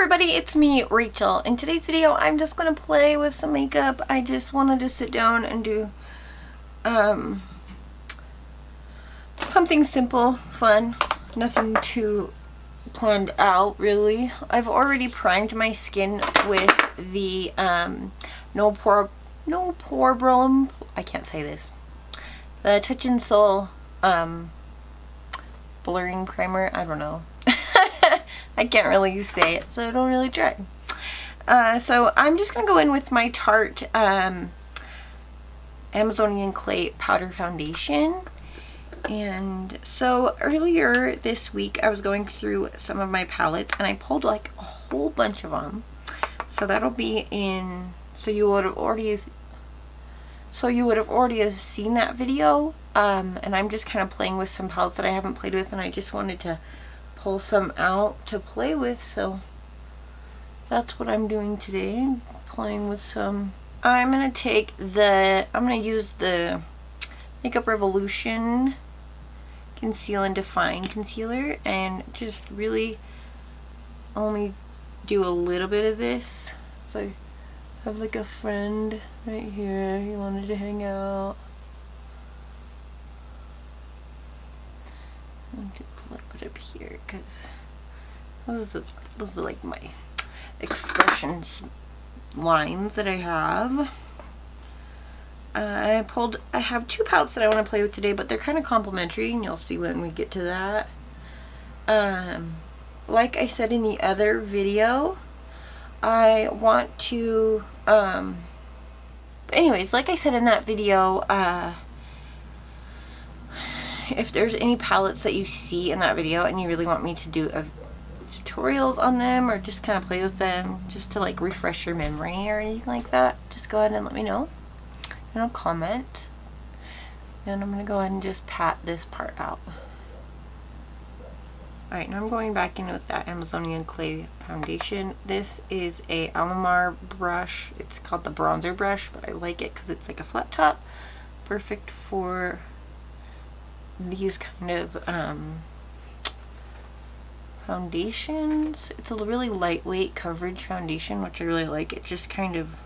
everybody, it's me, Rachel. In today's video, I'm just going to play with some makeup. I just wanted to sit down and do something simple, fun, nothing too planned out, really. I've already primed my skin with the No Problem, I can't say this, the Touch and Soul blurring primer. I don't know. I can't really say it, so I don't really try. So I'm just going to go in with my Tarte Amazonian Clay Powder Foundation. And so earlier this week I was going through some of my palettes and I pulled like a whole bunch of them. So that'll be in, so you would have already seen that video. And I'm just kind of playing with some palettes that I haven't played with, and I just wanted to pull some out to play with, so that's what I'm doing today, playing with some. I'm gonna use the Makeup Revolution Conceal and Define Concealer and just really only do a little bit of this. So I have like a friend right here, he wanted to hang out. Put up here because those are like my expressions lines that I have. I have two palettes that I want to play with today, but they're kind of complementary, and you'll see when we get to that. Like I said in the other video, I want to anyways, like I said in that video, if there's any palettes that you see in that video and you really want me to do tutorials on them or just kind of play with them just to like refresh your memory or anything like that, just go ahead and let me know and I'll comment. And I'm going to go ahead and just pat this part out. Alright, now I'm going back in with that Amazonian Clay Foundation. This is a Alamar brush. It's called the bronzer brush, but I like it because it's like a flat top. Perfect for these kind of foundations. It's a really lightweight coverage foundation, which I really like. It just kind of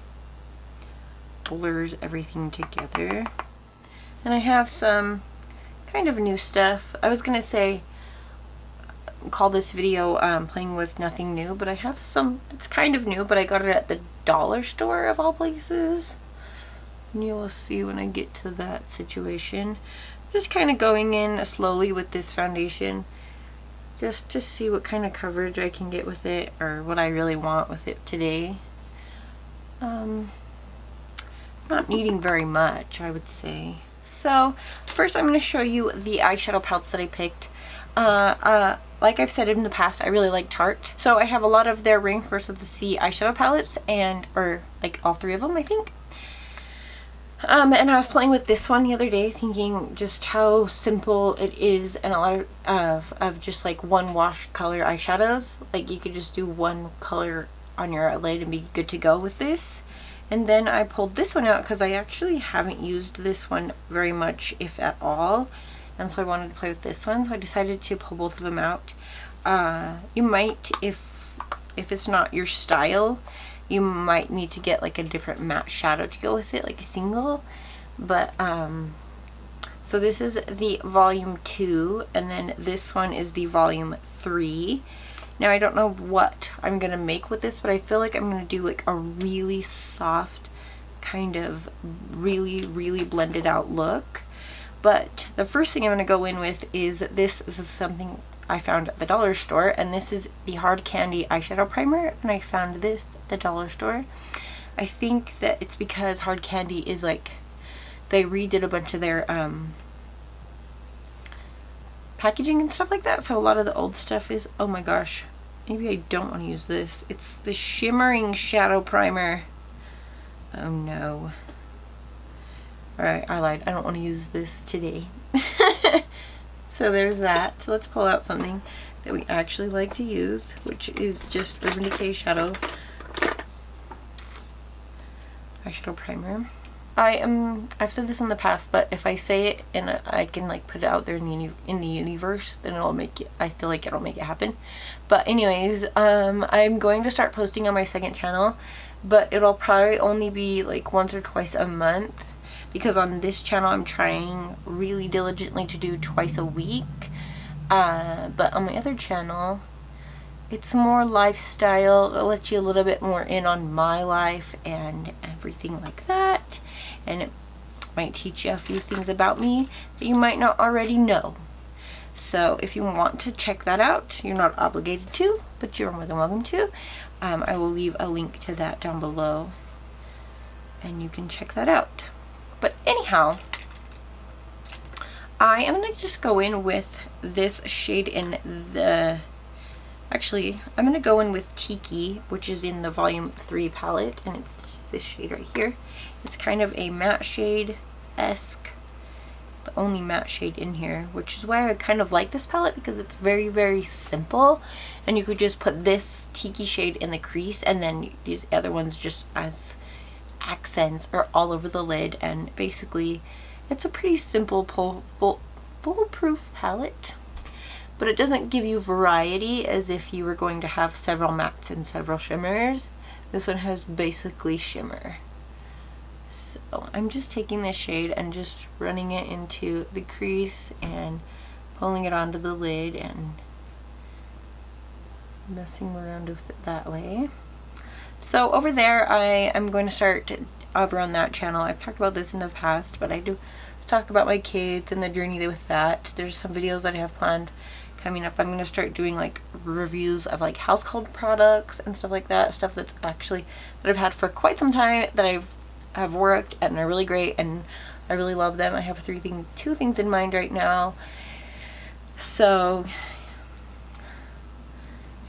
blurs everything together. And I have some kind of new stuff. I was gonna say call this video playing with nothing new, but I have some, it's kind of new, but I got it at the dollar store of all places, and you will see when I get to that situation. Just kind of going in slowly with this foundation just to see what kind of coverage I can get with it, or what I really want with it today. Not needing very much, I would say. So first I'm going to show you the eyeshadow palettes that I picked. Like I've said in the past, I really like Tarte, so I have a lot of their Rainforest of the Sea eyeshadow palettes, or like all three of them, I think. And I was playing with this one the other day, thinking just how simple it is, and a lot of just like one wash color eyeshadows. Like you could just do one color on your lid and be good to go with this. And then I pulled this one out because I actually haven't used this one very much, if at all. And so I wanted to play with this one, so I decided to pull both of them out. You might, if it's not your style, you might need to get like a different matte shadow to go with it, like a single. But so this is the volume 2, and then this one is the volume 3. Now I don't know what I'm gonna make with this, but I feel like I'm gonna do like a really soft, kind of really blended out look. But the first thing I'm gonna go in with is this is something I found at the dollar store, and this is the Hard Candy eyeshadow primer, and I found this at the dollar store. I think that it's because Hard Candy is like, they redid a bunch of their packaging and stuff like that, so a lot of the old stuff is, oh my gosh, maybe I don't want to use this. It's the Shimmering Shadow Primer. Oh no. Alright, I lied, I don't want to use this today. So there's that. So let's pull out something that we actually like to use, which is just Urban Decay eyeshadow primer. I've said this in the past, but if I say it and I can like put it out there in the universe, then it'll make it, I feel like it'll make it happen. But anyways, I'm going to start posting on my second channel, but it'll probably only be like once or twice a month, because on this channel I'm trying really diligently to do twice a week. But on my other channel, it's more lifestyle. It'll let you a little bit more in on my life and everything like that. And it might teach you a few things about me that you might not already know. So if you want to check that out, you're not obligated to, but you're more than welcome to. I will leave a link to that down below, and you can check that out. But anyhow, I am going to just go in with this shade in the... Actually, I'm going to go in with Tiki, which is in the Volume 3 palette, and it's just this shade right here. It's kind of a matte shade-esque, the only matte shade in here, which is why I kind of like this palette, because it's very, very simple, and you could just put this Tiki shade in the crease, and then these other ones just as accents or all over the lid, and basically it's a pretty simple foolproof palette. But it doesn't give you variety as if you were going to have several mattes and several shimmers. This one has basically shimmer. So I'm just taking this shade and just running it into the crease and pulling it onto the lid and messing around with it that way. So over there, I am going to start over on that channel. I've talked about this in the past, but I do talk about my kids and the journey with that. There's some videos that I have planned coming up. I'm going to start doing like reviews of like household products and stuff like that, stuff that's actually that I've had for quite some time, that have worked and are really great, and I really love them. I have two things in mind right now. So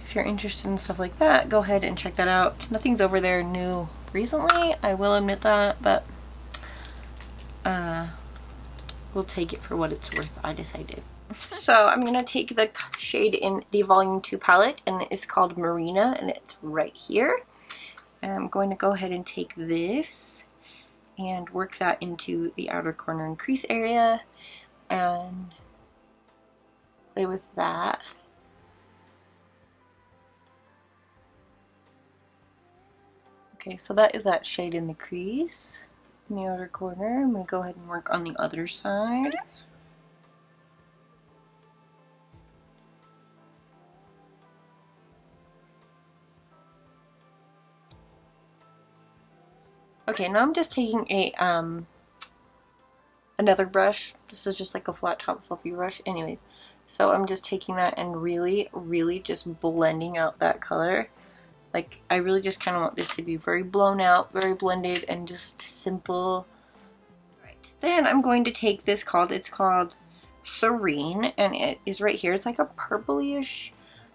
if you're interested in stuff like that, go ahead and check that out. Nothing's over there new recently, I will admit that, but we'll take it for what it's worth, I decided. So I'm going to take the shade in the Volume 2 palette, and it's called Marina, and it's right here. And I'm going to go ahead and take this and work that into the outer corner and crease area and play with that. Okay, so that is that shade in the crease in the outer corner. I'm going to go ahead and work on the other side. Okay, now I'm just taking a another brush. This is just like a flat top fluffy brush. Anyways, so I'm just taking that and really, really just blending out that color. Like, I really just kind of want this to be very blown out, very blended, and just simple. Right. Then I'm going to take this it's called Serene, and it is right here. It's like a purplyish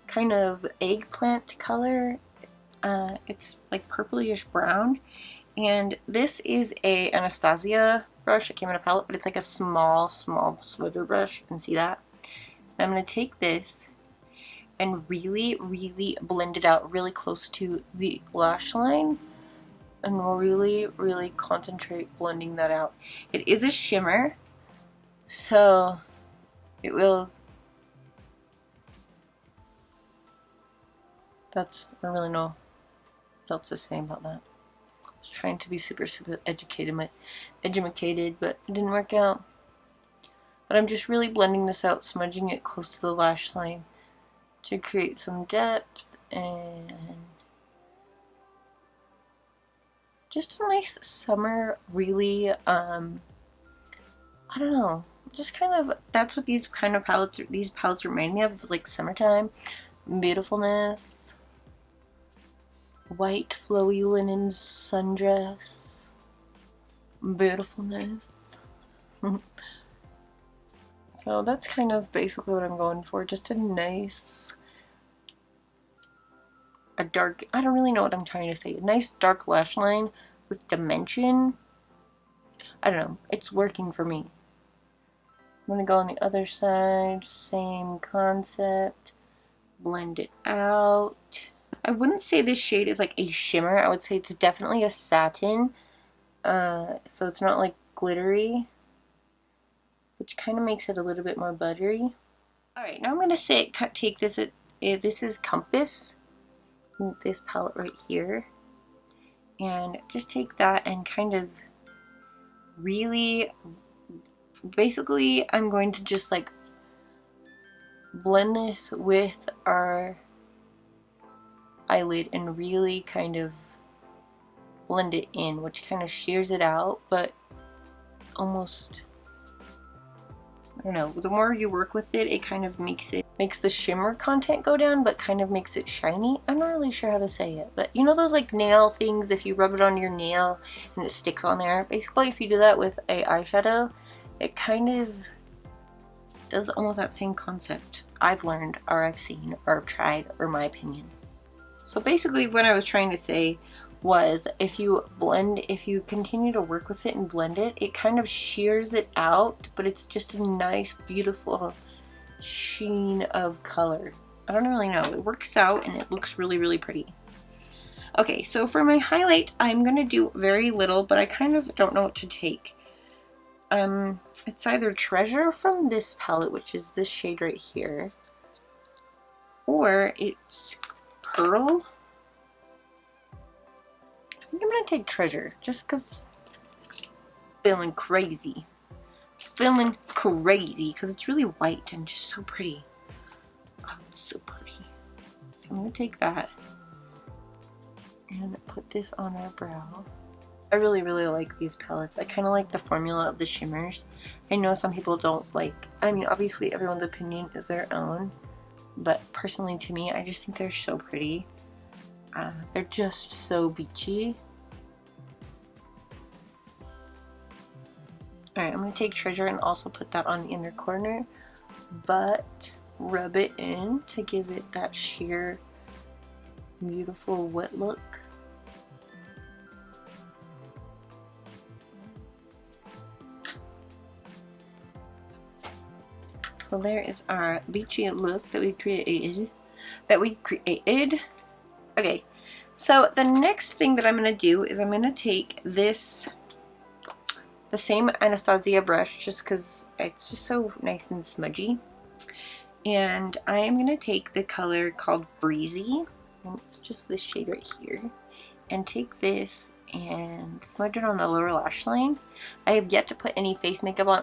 kind of eggplant color. It's like purplyish brown. And this is a Anastasia brush. It came in a palette, but it's like a small smoother brush. You can see that. And I'm going to take this and really, really blend it out really close to the lash line. And really, really concentrate blending that out. It is a shimmer, so it will... I don't really know what else to say about that. Trying to be super educated, but it didn't work out. But I'm just really blending this out, smudging it close to the lash line to create some depth and just a nice summer, really, I don't know, just kind of, that's what these palettes remind me of, like summertime, beautifulness. White flowy linen sundress, beautifulness. So that's kind of basically what I'm going for. Just a nice, dark, I don't really know what I'm trying to say. A nice dark lash line with dimension. I don't know. It's working for me. I'm going to go on the other side. Same concept. Blend it out. I wouldn't say this shade is like a shimmer. I would say it's definitely a satin. so it's not like glittery, which kind of makes it a little bit more buttery. Alright, now I'm going to take this, this is Compass, this palette right here, and just take that and kind of really, basically I'm going to just like blend this with our eyelid and really kind of blend it in, which kind of shears it out, but almost, I don't know, the more you work with it, it kind of makes the shimmer content go down, but kind of makes it shiny. I'm not really sure how to say it, but you know those like nail things, if you rub it on your nail and it sticks on there? Basically, if you do that with a eyeshadow, it kind of does almost that same concept. I've learned, or I've seen, or I've tried, or my opinion. So basically what I was trying to say was, if you continue to work with it and blend it, it kind of shears it out, but it's just a nice, beautiful sheen of color. I don't really know. It works out and it looks really, really pretty. Okay, so for my highlight, I'm going to do very little, but I kind of don't know what to take. It's either Treasure from this palette, which is this shade right here, or it's Pearl. I think I'm going to take Treasure, just because feeling crazy. Feeling crazy, because it's really white and just so pretty. Oh, it's so pretty. So I'm going to take that and put this on our brow. I really, really like these palettes. I kind of like the formula of the shimmers. I know some people don't like, I mean, obviously everyone's opinion is their own, but personally to me, I just think they're so pretty. They're just so beachy. Alright, I'm going to take Treasure and also put that on the inner corner, but rub it in to give it that sheer, beautiful wet look. So there is our beachy look that we created. Okay, so the next thing that I'm going to do is I'm going to take this, the same Anastasia brush, just because it's just so nice and smudgy. And I am going to take the color called Breezy, and it's just this shade right here, and take this and smudge it on the lower lash line. I have yet to put any face makeup on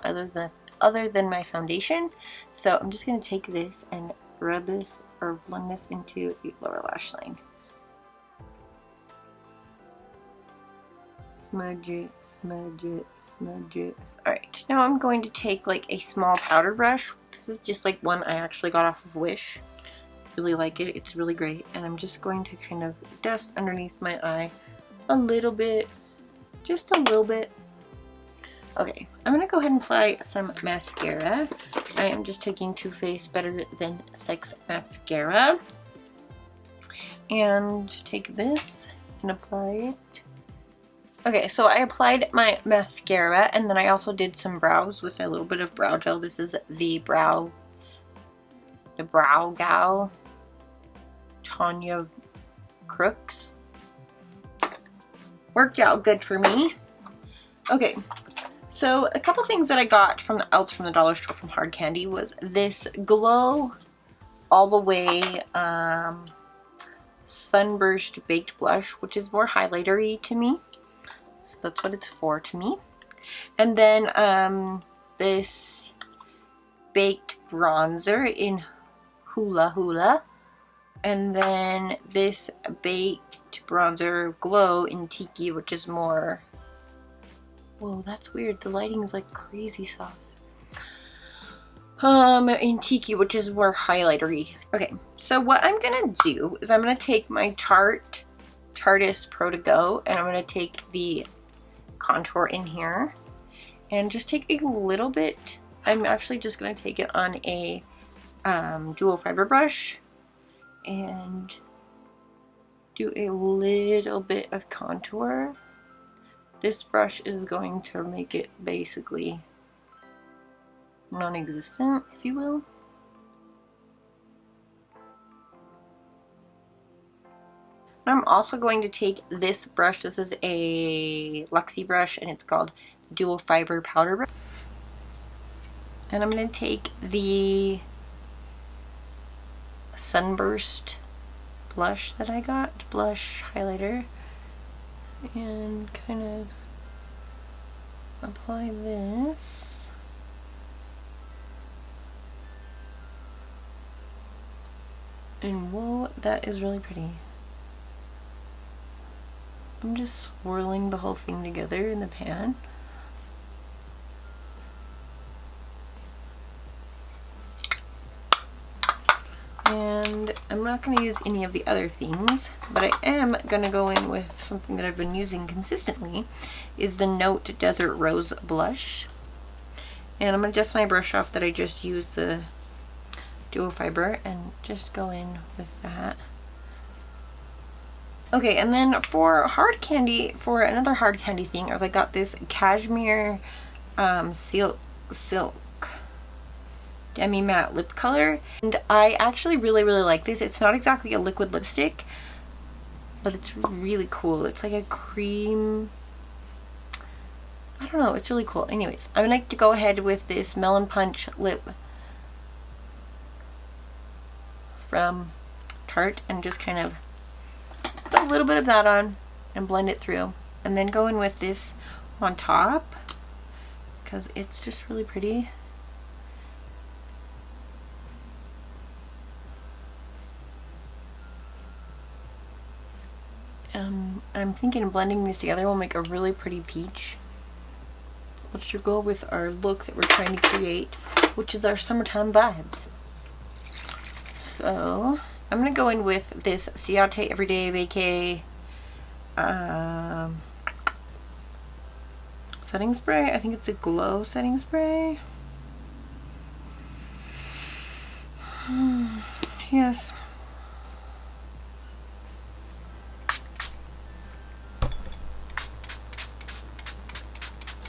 other than my foundation, so I'm just going to take this and rub this or blend this into the lower lash line. Smudge it, smudge it, smudge it. Alright, now I'm going to take like a small powder brush. This is just like one I actually got off of Wish. Really like it, it's really great. And I'm just going to kind of dust underneath my eye a little bit, just a little bit. Okay, I'm going to go ahead and apply some mascara. I am just taking Too Faced Better Than Sex mascara. And take this and apply it. Okay, so I applied my mascara, and then I also did some brows with a little bit of brow gel. This is the Brow Gal Tanya Crooks. Worked out good for me. Okay, so a couple things that I got from the dollar store from Hard Candy was this Glow All the Way Sunburst Baked Blush, which is more highlightery to me. So that's what it's for to me. And then this baked bronzer in Hula Hula. And then this baked bronzer Glow in Tiki, which is more... Whoa, that's weird. The lighting is like crazy sauce. In Tiki, which is more highlightery. Okay, so what I'm gonna do is I'm gonna take my Tarte Pro to Go, and I'm going to take the contour in here and just take a little bit. I'm actually just going to take it on a dual fiber brush and do a little bit of contour. This brush is going to make it basically non-existent, if you will. I'm also going to take this brush. This is a Luxie brush and it's called Dual Fiber Powder Brush. And I'm going to take the Sunburst blush that I got, blush highlighter, and kind of apply this. And whoa, that is really pretty. I'm just swirling the whole thing together in the pan. And I'm not going to use any of the other things, but I am going to go in with something that I've been using consistently, is the Note Desert Rose Blush. And I'm going to dust my brush off that I just used the dual fiber and just go in with that. Okay, and then for hard candy, for another hard candy thing, as I got this cashmere silk demi matte lip color, and I actually really like this. It's not exactly a liquid lipstick, but it's really cool. It's like a cream, I don't know, it's really cool. Anyways, I'm gonna to go ahead with this Melon Punch lip from Tarte and just kind of put a little bit of that on and blend it through, and then go in with this on top because it's just really pretty. I'm thinking blending these together will make a really pretty peach, which should go with our look that we're trying to create, which is our summertime vibes. So I'm going to go in with this Ciate Everyday Vacay setting spray. I think it's a glow setting spray. Yes.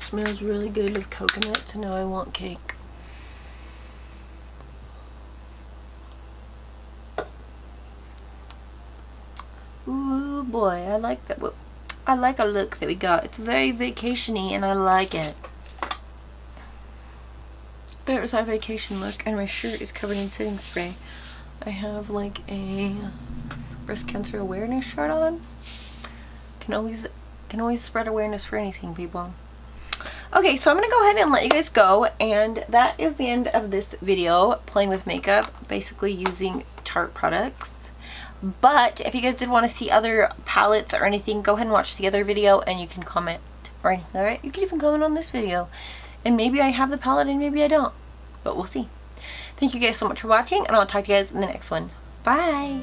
Smells really good of coconut, so now I want cake. Ooh boy, I like that. I like our look that we got. It's very vacation-y and I like it. There's our vacation look, and my shirt is covered in setting spray. I have like a breast cancer awareness shirt on. Can always spread awareness for anything, people. Okay, so I'm gonna go ahead and let you guys go, and that is the end of this video playing with makeup, basically using Tarte products. But if you guys did want to see other palettes or anything, go ahead and watch the other video and you can comment or anything. Alright, you can even comment on this video, and maybe I have the palette and maybe I don't, but we'll see. Thank you guys so much for watching, and I'll talk to you guys in the next one. Bye!